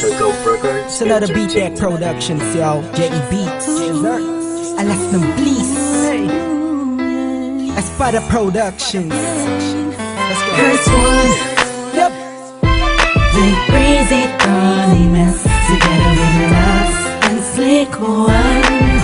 It's another Beat Deck Productions, yo. J.E. Beats, alas ng Bliss, Espada Productions. Let's go. First one, Yep. they crazy Tony mess together with us and slick one.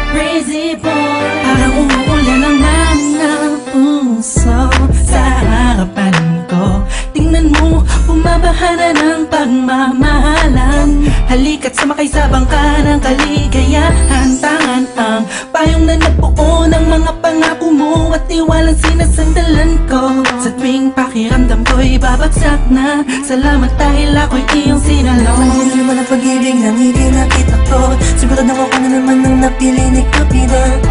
Crazy boy, parang umuulan ang mga puso sa harapan ko. Tingnan mo, bumabaha na ng pagmamahalan. Halika't sumakay sa bangka ng kaligayahan. Tangan ang payong na nagbuo ng mga pangako mo at tiwalang sinasandalan ko. Sa tuwing pakiramdam ko'y babagsak na, salamat dahil ako'y iyong sinalo. Sa'yo naman ang pag-ibig nang hindi nakita ko. Sigurado ako na naman ang napili ni Kapina.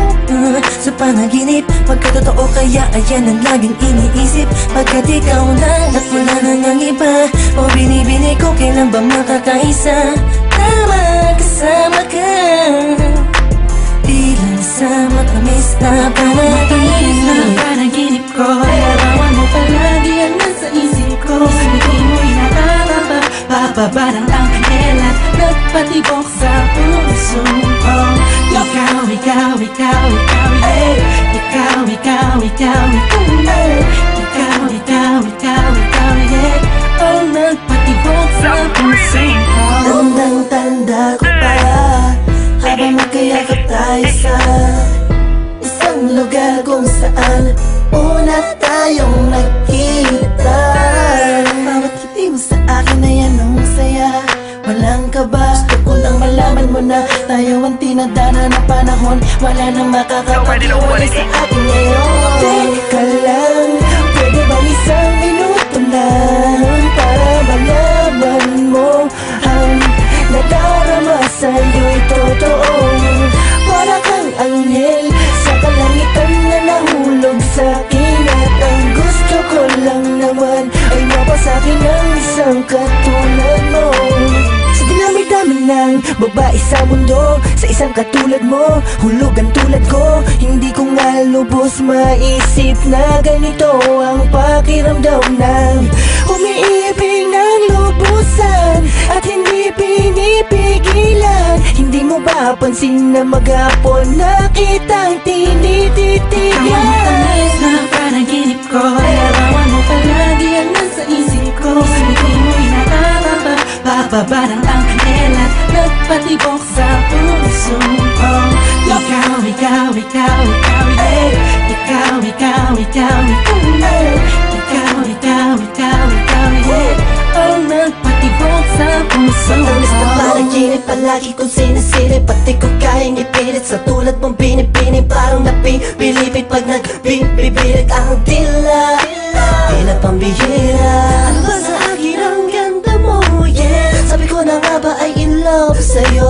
Sa panaginip, pagkatotoo kaya ayan ang laging iniisip. Pagkat ikaw na at wala nang ang iba, o binibini ko kailan ba makakaisa. Tama kasama ka, tila sa matamis na Matamis na panaginip. panaginip ko, larawan mo palagi ang nasa isip ko. Hindi mo'y nakakaba, bababa ng anghel at nagpatibok sa puso ko. Ikaw, ikaw, ikaw, ikaw, yeah. Ikaw, ikaw, ikaw, ikaw, yeah. Ikaw, ikaw, ikaw, ikaw, yeah. Ang nagpatibok sa puso ko. Tandang-tanda ko pa habang magkayakap tayo sa isang lugar kung saan una tayong nakita. Bawat ngiti mo sa akin ay anong saya, walang kaba. Gusto ko lang malaman mo na tayo ang tinadana ng panahon. Wala nang makakapag-iwalay sa atin ngayon. Teka lang, pwede bang isang minuto lang para malaman mo ang nadarama sa'yo'y totoo. Para kang anghel sa kalangitan na nahulog sa'kin, at ang gusto ko lang naman ay mapasakin ang isang katulad mo. Sa dinami-dami ng babae sa mundo, sa isang katulad mo, hulugan tulad ko. Hindi ko nga lubos maisip na ganito ang pakiramdam ng umiibig ng lubusan at hindi pinipigilan. Hindi mo ba pansin na maghapon na kitang tinititigan? Matamis na panaginip ko, larawan mo palagi ang nasa isip ko. Hindi mo'y nakakaba, bababa ng anghel at nagpatibok sa puso ko. Ikaw, ikaw, ikaw, ikaw, yeah. Ikaw, ikaw, ikaw, ikaw, yeah. Ikaw, ikaw, ikaw, ikaw, yeah. Ang nagpatibok sa puso Matamis na ko. panaginip, palagi kong sinisilip. Pati ko kayang ipilit sa tulad mong binipinig. Parang napibilipid pag nagbibibilit ang dila. Tila pambihira. Ano ba sa akin ang ganda mo, yeah? Sabi ko na nga ba ay in love sa'yo.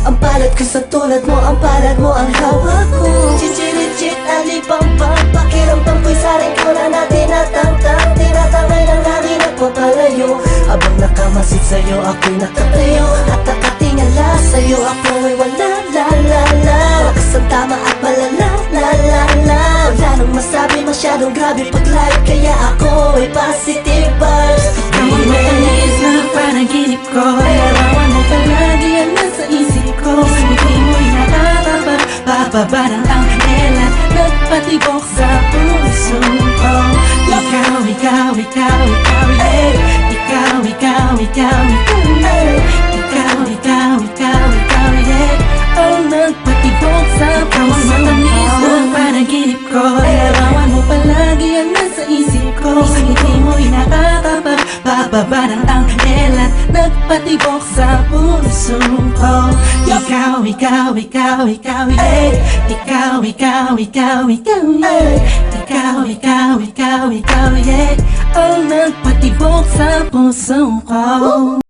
Ang palad ko sa tulad mo, ang palad mo ang hawak ko. Chichirichit, alipang-pang, pakiramdam ko'y saring ko na natin natang-tang. Tinatangay ng langit at papalayo. Habang nakamasid sa'yo, ako'y nakatayo. At nakatingala sa'yo, ako'y wala, la-la-la. Lakas ang tama at malala, la-la-la. Wala nang masabi, masyadong grabe pag-live, kaya ako'y positive vibes. Ang matamis na panaginip ko, larawan mo palagi ang nasa isip ko. Hindi mo'y nakakaba, bababa ng anghel at nagpatibok sa puso ko. Ikaw, ikaw, ikaw, ikaw, yeah. Ikaw, ikaw, ikaw, ikaw, yeah. Ikaw, ikaw, ikaw, ikaw, yeah. Ang nagpatibok sa puso ko. Ang matamis na panaginip ko, larawan mo palagi ang nasa isip ko. Hindi mo'y nakakaba, bababa ng anghel at nagpatibok sa puso ko. Ikaw, ikaw, ikaw, ikaw, yeah. Ikaw, ikaw, ikaw, ikaw, yeah. Ikaw, ikaw, ikaw, ikaw, yeah. Ang nagpatibok sa puso ko.